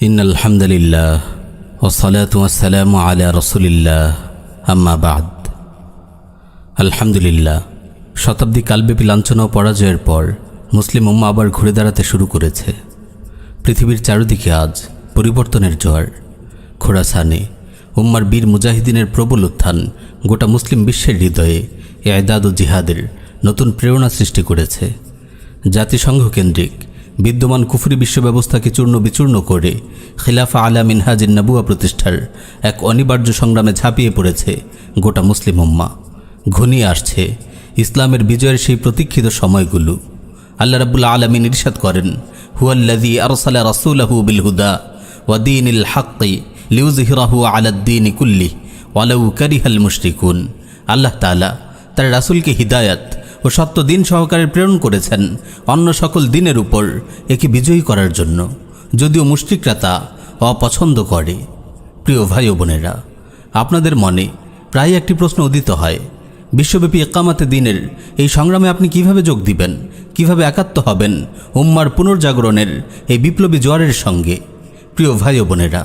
ইন্নাল হামদুলিল্লাহ ওয়াসসালাতু ওয়াসসালামু আলা রাসূলিল্লাহ আম্মা বা'দ। আলহামদুলিল্লাহ, শতাব্দী কালব্যাপী লাঞ্ছনা ও পরাজয়ের পর মুসলিম উম্মাহ আবার ঘুরে দাঁড়াতে শুরু করেছে। পৃথিবীর চারিদিকে আজ পরিবর্তনের জোয়ার। খোরাসানে উম্মার বীর মুজাহিদিনের প্রবল উত্থান গোটা মুসলিম বিশ্বের হৃদয়ে ই'দাদ ও জিহাদের নতুন প্রেরণা সৃষ্টি করেছে। জাতিসংঘ কেন্দ্রিক বিদ্যমান কুফরি বিশ্ব ব্যবস্থাকে চূর্ণ বিচূর্ণ করে খিলাফা আলা মিনহাজিন নবুয়া প্রতিষ্ঠার এক অনিবার্য সংগ্রামে ঝাঁপিয়ে পড়েছে গোটা মুসলিম উম্মাহ। ঘনিয়ে আসছে ইসলামের বিজয়ের সেই প্রতীক্ষিত সময়গুলো। আল্লাহ রাব্বুল আলামিন ইরশাদ করেন, হুয়াল্লাযী আরসালা রাসূলাহু বিল হুদা ওয়া দীনিল হাক্কি লিইয়ুযহিরাহু আলাদ দীনি কুল্লিহি ওয়ালাউ কারিহাল মুশরিকুন। আল্লাহ তাআলা তার রাসূলকে হিদায়াত ও সত্য দিন সহকারে প্রেরণ করেছেন অন্য সকল দিনের উপর একে বিজয়ী করার জন্য, যদিও মুশরিকরা তা অপছন্দ করে। প্রিয় ভাই ও বোনেরা, আপনাদের মনে প্রায় একটি প্রশ্ন উদিত হয়, বিশ্বব্যাপী ইকামাতে দ্বীনের এই সংগ্রামে আপনি কিভাবে যোগ দিবেন, কিভাবে একাত্ম হবেন উম্মার পুনর্জাগরণের এই বিপ্লবী জোয়ারের সঙ্গে? প্রিয় ভাই ও বোনেরা,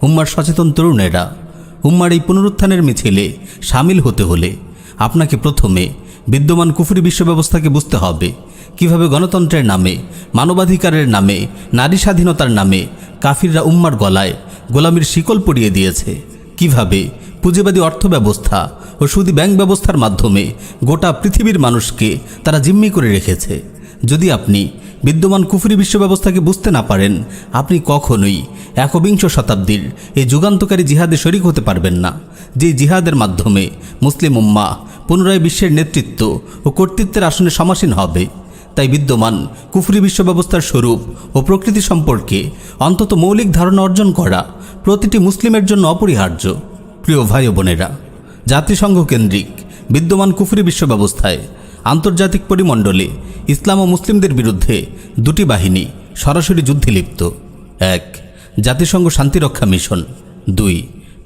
উম্মার সচেতন তরুণেরা, উম্মার এই পুনরুত্থানের মিছিলে সামিল হতে হলে আপনাকে প্রথমে বিদ্যমান কুফরি বিশ্ব ব্যবস্থাকে বুঝতে হবে। কিভাবে গণতন্ত্রের নামে, মানবাধিকারের নামে, নারী স্বাধীনতার নামে কাফিররা উম্মার গলায় গোলামির শিকল পরিয়ে দিয়েছে। কিভাবে পুঁজিবাদী অর্থ ব্যবস্থা ও সুদী ব্যাংক ব্যবস্থার মাধ্যমে গোটা পৃথিবীর মানুষকে তারা জিম্মি করে রেখেছে। যদি আপনি বিদ্যমান কুফরি বিশ্ব ব্যবস্থাকে বুঝতে না পারেন, আপনি কখনোই একবিংশ শতাব্দীর এই যুগান্তকারী জিহাদে শরিক হতে পারবেন না, যে জিহাদের মাধ্যমে মুসলিম উম্মাহ পুনরায় বিশ্বের নেতৃত্ব ও কর্তৃত্বের আসনে সমাসীন হবে। তাই বিদ্যমান কুফরি বিশ্ব ব্যবস্থার স্বরূপ ও প্রকৃতি সম্পর্কে অন্তত মৌলিক ধারণা অর্জন করা প্রতিটি মুসলিমের জন্য অপরিহার্য। প্রিয় ভাই ও বোনেরা, জাতিসংঘ কেন্দ্রিক বিদ্যমান কুফরি বিশ্ব ব্যবস্থায় আন্তর্জাতিক পরিমণ্ডলে ইসলাম ও মুসলিমদের বিরুদ্ধে দুটি বাহিনী সরাসরি যুদ্ধে লিপ্ত। ১. জাতিসংঘ শান্তিরক্ষা mission. ২.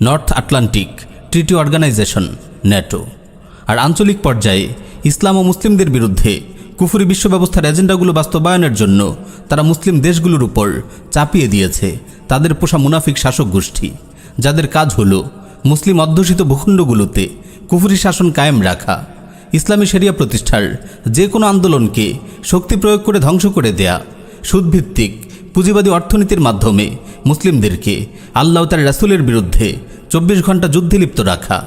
North Atlantic treaty organization NATO. আর আঞ্চলিক পর্যায়ে ইসলাম ও মুসলিমদের বিরুদ্ধে কুফরি বিশ্ব ব্যবস্থার এজেন্ডাগুলো বাস্তবায়নের জন্য তারা মুসলিম দেশগুলোর উপর চাপিয়ে দিয়েছে তাদের পোষা মুনাফিক শাসক গোষ্ঠী, যাদের কাজ হলো মুসলিম অধ্যুষিত ভূখণ্ডগুলোতে কুফরি শাসন কায়েম রাখা, ইসলামী শরিয়া প্রতিষ্ঠার যে কোনো আন্দোলনকে শক্তি প্রয়োগ করে ধ্বংস করে দেয়া, সুদভিত্তিক পুঁজিবাদী অর্থনীতির মাধ্যমে মুসলিমদেরকে আল্লাহ ও তার রাসূলের বিরুদ্ধে 24 ঘন্টা যুদ্ধে লিপ্ত রাখা,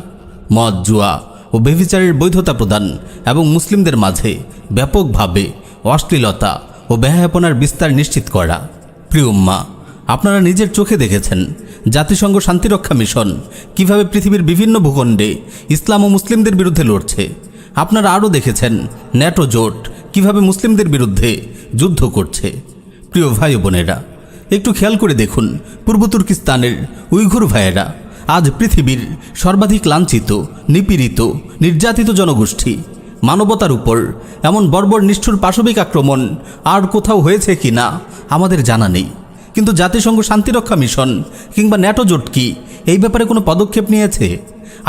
মদ, জুয়া ও ব্যভিচারের বৈধতা প্রদান এবং মুসলিমদের মাঝে ব্যাপকভাবে অশ্লীলতা ও বেহায়াপনার বিস্তার নিশ্চিত করা। প্রিয় উম্মাহ, আপনারা নিজের চোখে দেখেছেন জাতিসংঘ শান্তিরক্ষা মিশন কিভাবে পৃথিবীর বিভিন্ন ভূখণ্ডে ইসলাম ও মুসলিমদের বিরুদ্ধে লড়ছে। আপনারা আরও দেখেছেন ন্যাটো জোট কিভাবে মুসলিমদের বিরুদ্ধে যুদ্ধ করছে। প্রিয় ভাই ও বোনেরা, একটু খেয়াল করে দেখুন, পূর্ব তুর্কিস্তানের উইঘুর ভাইয়েরা আজ পৃথিবীর সর্বাধিক লাঞ্ছিত, নিপীড়িত, নির্যাতিত জনগোষ্ঠী। মানবতার উপর এমন বর্বর নিষ্ঠুর পাশবিক আক্রমণ আর কোথাও হয়েছে কি না আমাদের জানা নেই, কিন্তু জাতিসংঘ শান্তিরক্ষা মিশন কিংবা ন্যাটো জোট কি এই ব্যাপারে কোনো পদক্ষেপ নিয়েছে?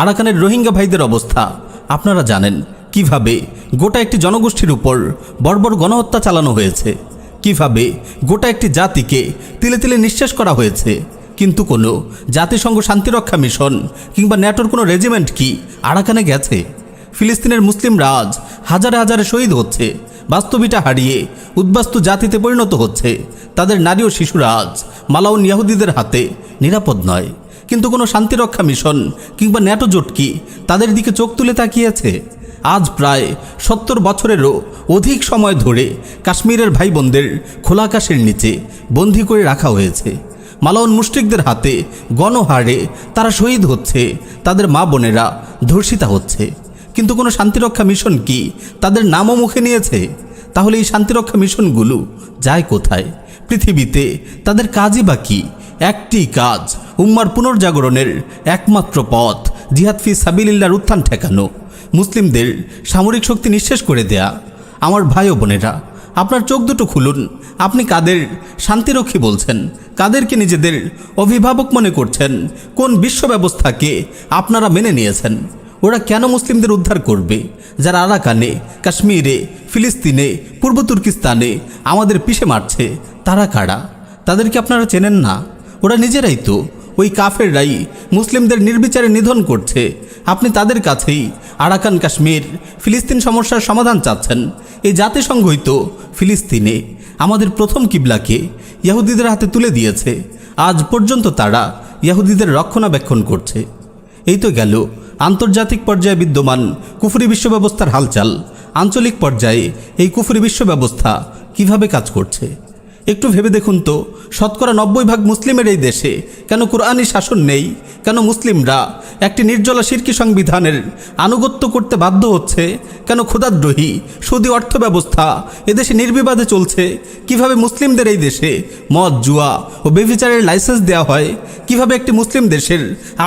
আরাকানের রোহিঙ্গা ভাইদের অবস্থা আপনারা জানেন, কিভাবে গোটা একটি জনগোষ্ঠীর উপর বর্বর গণহত্যা চালানো হয়েছে, কিভাবে গোটা একটি জাতিকে তিলে তিলে নিঃশেষ করা হয়েছে। কিন্তু কোনো জাতিসংঘ শান্তিরক্ষা মিশন কিংবা ন্যাটোর কোনো রেজিমেন্ট কি আরাকানে গেছে? ফিলিস্তিনের মুসলিমরা আজ হাজারে হাজারে শহীদ হচ্ছে, বাস্তবিটা হারিয়ে উদ্বাস্তু জাতিতে পরিণত হচ্ছে। তাদের নারী ও শিশুরা আজ মালাউন ইয়াহুদিদের হাতে নিরাপদ নয়, কিন্তু কোনো শান্তিরক্ষা মিশন কিংবা ন্যাটো জোট কি তাদের দিকে চোখ তুলে তাকিয়েছে? আজ প্রায় 70 বছরেরও অধিক সময় ধরে কাশ্মীরের ভাই বোনদের খোলা আকাশের নিচে বন্দী করে রাখা হয়েছে। মালাউন মুশরিকদের হাতে গণহারে তারা শহীদ হচ্ছে, তাদের মা বোনেরা ধর্ষিতা হচ্ছে, কিন্তু কোনো শান্তিরক্ষা মিশন কি তাদের নামও মুখে নিয়েছে? তাহলে এই শান্তিরক্ষা মিশনগুলো যায় কোথায়? পৃথিবীতে তাদের কাজই বা কি? একটি কাজ, উম্মার পুনর্জাগরণের একমাত্র পথ জিহাদ ফি সাবিলিল্লাহর উত্থান ঠেকানো, মুসলিমদের সামরিক শক্তি নিঃশেষ করে দেয়া। আমার ভাই ও বোনেরা, আপনার চোখ দুটো খুলুন। আপনি কাদের শান্তিরক্ষী বলছেন? কাদেরকে নিজেদের অভিভাবক মনে করছেন? কোন বিশ্ব ব্যবস্থাকে আপনারা মেনে নিয়েছেন? ওরা কেন মুসলিমদের উদ্ধার করবে? যারা আরাকানে, কাশ্মীরে, ফিলিস্তিনে, পূর্ব তুর্কিস্তানে আমাদের পিষে মারছে, তারা কারা? তাদেরকে আপনারা চেনেন না? ওরা নিজেরাই তো, ওই কাফেররাই মুসলিমদের নির্বিচারে নিধন করছে। আপনি তাদের কাছেই আরাকান কাশ্মীর ফিলিস্তিন সমস্যার সমাধান চাচ্ছেন। এই জাতিসংঘই তো ফিলিস্তিনে আমাদের প্রথম কিবলাকে ইহুদিদের হাতে তুলে দিয়েছে। আজ পর্যন্ত তারা ইহুদিদের রক্ষণাবেক্ষণ করছে। এই তো গেল আন্তর্জাতিক পর্যায়ে বিদ্যমান কুফরি বিশ্ব ব্যবস্থার হালচাল। আঞ্চলিক পর্যায়ে এই কুফরি বিশ্ব ব্যবস্থা কিভাবে কাজ করছে একটু ভেবে দেখুন তো। 90% মুসলিমের এই দেশে কেন কোরআনী শাসন নেই? কেন মুসলিমরা একটি নির্জলা শিরকি সংবিধানের আনুগত্য করতে বাধ্য হচ্ছে? কেন ক্ষুধাদ্রোহী সুদী অর্থ ব্যবস্থা এদেশে নির্বিবাদে চলছে? কিভাবে মুসলিমদের এই দেশে মদ, জুয়া ও বেভিচারের লাইসেন্স দেওয়া হয়? কিভাবে একটি মুসলিম দেশের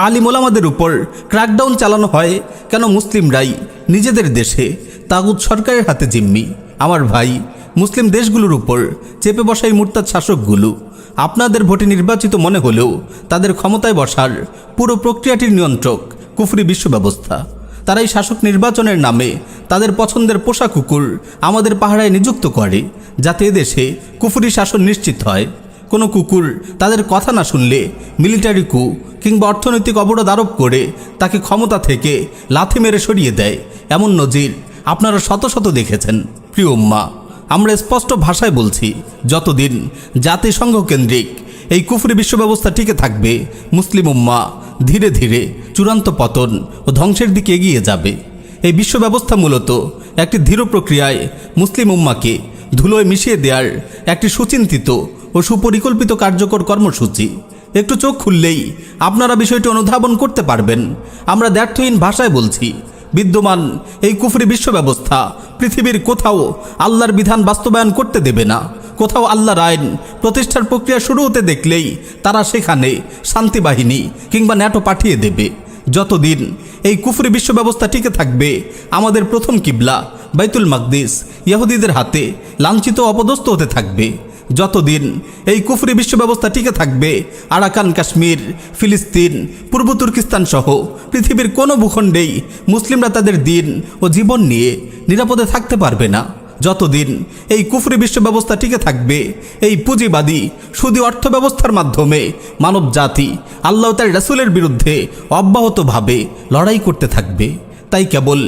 আলিম ওলামাদের উপর ক্র্যাকডাউন চালানো হয়? কেন মুসলিমরাই নিজেদের দেশে তাগুত সরকারের হাতে জিম্মি? আমার ভাই, মুসলিম দেশগুলোর উপর চেপে বসা এই মুরতাদ শাসকগুলো আপনাদের ভোটে নির্বাচিত মনে হলেও তাদের ক্ষমতায় বসার পুরো প্রক্রিয়াটির নিয়ন্ত্রক কুফরি বিশ্ব ব্যবস্থা। তারা এই শাসক নির্বাচনের নামে তাদের পছন্দের পোষা কুকুর আমাদের পাহারায় নিযুক্ত করে, যাতে এদেশে কুফরি শাসন নিশ্চিত হয়। কোনো কুকুর তাদের কথা না শুনলে মিলিটারি কু কিংবা অর্থনৈতিক অবরোধ আরোপ করে তাকে ক্ষমতা থেকে লাথি মেরে সরিয়ে দেয়। এমন নজির আপনারা শত শত দেখেছেন। প্রিয় উম্মাহ, আমরা স্পষ্ট ভাষায় বলছি, যতদিন জাতিসংঘ কেন্দ্রিক এই কুফরি বিশ্ব ব্যবস্থা টিকে থাকবে, মুসলিম উম্মাহ ধীরে ধীরে চূড়ান্ত পতন ও ধ্বংসের দিকে এগিয়ে যাবে। এই বিশ্ব ব্যবস্থা মূলত একটি ধীর প্রক্রিয়ায় মুসলিম উম্মাহকে ধুলোয় মিশিয়ে দেওয়ার একটি সুচিন্তিত ও সুপরিকল্পিত কার্যকর কর্মসূচি। একটু চোখ খুললেই আপনারা বিষয়টি অনুধাবন করতে পারবেন। আমরা দ্ব্যর্থহীন ভাষায় বলছি, বিদ্যমান এই কুফরি বিশ্ব ব্যবস্থা পৃথিবীর কোথাও আল্লাহর বিধান বাস্তবায়ন করতে দেবে না। কোথাও আল্লাহর আইন প্রতিষ্ঠার প্রক্রিয়া শুরু হতে দেখলেই তারা সেখানে শান্তি বাহিনী কিংবা ন্যাটো পাঠিয়ে দেবে। যতদিন এই কুফরি বিশ্ব ব্যবস্থা টিকে থাকবে, আমাদের প্রথম কিবলা বাইতুল মাকদিস ইহুদিদের হাতে লাঞ্ছিত অপদস্থ হতে থাকবে। যতদিন এই কুফরি বিশ্ব ব্যবস্থা টিকে থাকবে, আরাকান কাশ্মীর, ফিলিস্তিন, পূর্ব তুর্কিস্তান সহ পৃথিবীর কোনো ভূখণ্ডেই মুসলিমরা তাদের দিন ও জীবন নিয়ে নিরাপদে থাকতে পারবে না। যতদিন এই কুফরি বিশ্ব ব্যবস্থা টিকে থাকবে, এই পুঁজিবাদী সুদী অর্থ ব্যবস্থার মাধ্যমে মানব জাতি আল্লাহ তার রাসূলের বিরুদ্ধে অব্যাহতভাবে লড়াই করতে থাকবে। তাই কেবল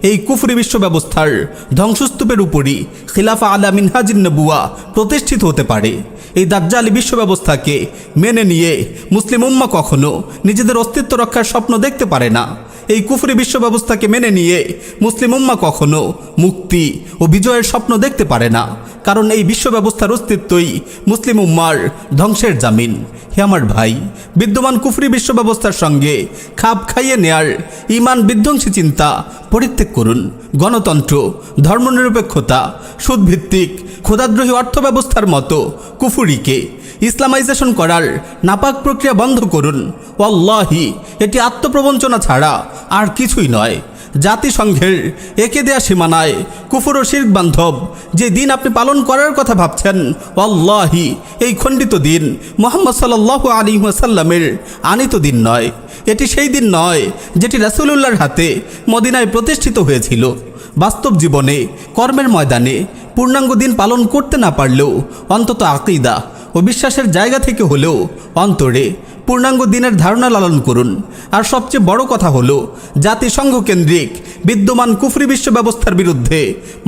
এই কুফরি বিশ্ব ব্যবস্থার ধ্বংসস্তূপের উপরই খিলাফা আলা মিনহাজিন নবুয়া প্রতিষ্ঠিত হতে পারে। এই দাজ্জালি বিশ্ব ব্যবস্থাকে মেনে নিয়ে মুসলিম উম্মাহ কখনো নিজেদের অস্তিত্ব রক্ষার স্বপ্ন দেখতে পারে না। এই কুফরি বিশ্ব ব্যবস্থাকে মেনে নিয়ে মুসলিম উম্মাহ কখনো মুক্তি ও বিজয়ের স্বপ্ন দেখতে পারে না, কারণ এই বিশ্ব ব্যবস্থার অস্তিত্বই মুসলিম উম্মার ধ্বংসের জামিন। হে আমার ভাই, বিদ্যমান কুফরি বিশ্ব ব্যবস্থার সঙ্গে খাপ খাইয়ে নেয়ার ঈমান বিধ্বংসী চিন্তা পরিত্যাগ করুন। গণতন্ত্র, ধর্মনিরপেক্ষতা, সুদভিত্তিক ক্ষুধাদ্রোহী অর্থ ব্যবস্থার মতো কুফরিকে ইসলামাইজেশন করার নাপাক প্রক্রিয়া বন্ধ করুন। ওয়াল্লাহি, এটি আত্মপ্রবঞ্চনা ছাড়া আর কিছুই নয়। জাতিসংঘের একে দেয়া সীমানায় কুফর ও শিরক বান্ধব যে দিন আপনি পালন করার কথা ভাবছেন, ওয়াল্লাহি এই খণ্ডিত দিন মুহাম্মদ সাল্লাল্লাহু আলাইহি ওয়াসাল্লামের আনিত দিন নয়। এটি সেই দিন নয় যেটি রাসূলুল্লাহর হাতে মদিনায় প্রতিষ্ঠিত হয়েছিল। বাস্তব জীবনে কর্মের ময়দানে পূর্ণাঙ্গ দিন পালন করতে না পারলেও অন্তত আকীদা ও বিশ্বাসের জায়গা থেকে হলেও অন্তরে পূর্ণাঙ্গ দিনের ধারণা লালন করুন। আর সবচেয়ে বড় কথা হলো, জাতিসংঘ কেন্দ্রিক বিদ্যমান কুফরি বিশ্ব ব্যবস্থার বিরুদ্ধে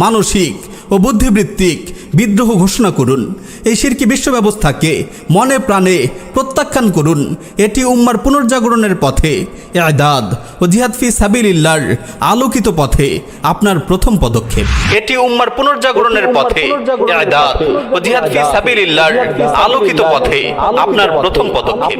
মানসিক ও বুদ্ধিবৃত্তিক বিদ্রোহ ঘোষণা করুন। এই শিরকি বিশ্ব ব্যবস্থাকে মনে প্রাণে প্রত্যাখ্যান করুন। এটি উম্মার পুনর্জাগরণের পথে ইআদাদ ও জিহাদ ফি সাবিলিল্লাহর আলোকিত পথে আপনার প্রথম পদক্ষেপ। এটি উম্মার পুনর্জাগরণের পথে ইআদাদ ও জিহাদ ফি সাবিলিল্লাহর আলোকিত পথে আপনার প্রথম পদক্ষেপ।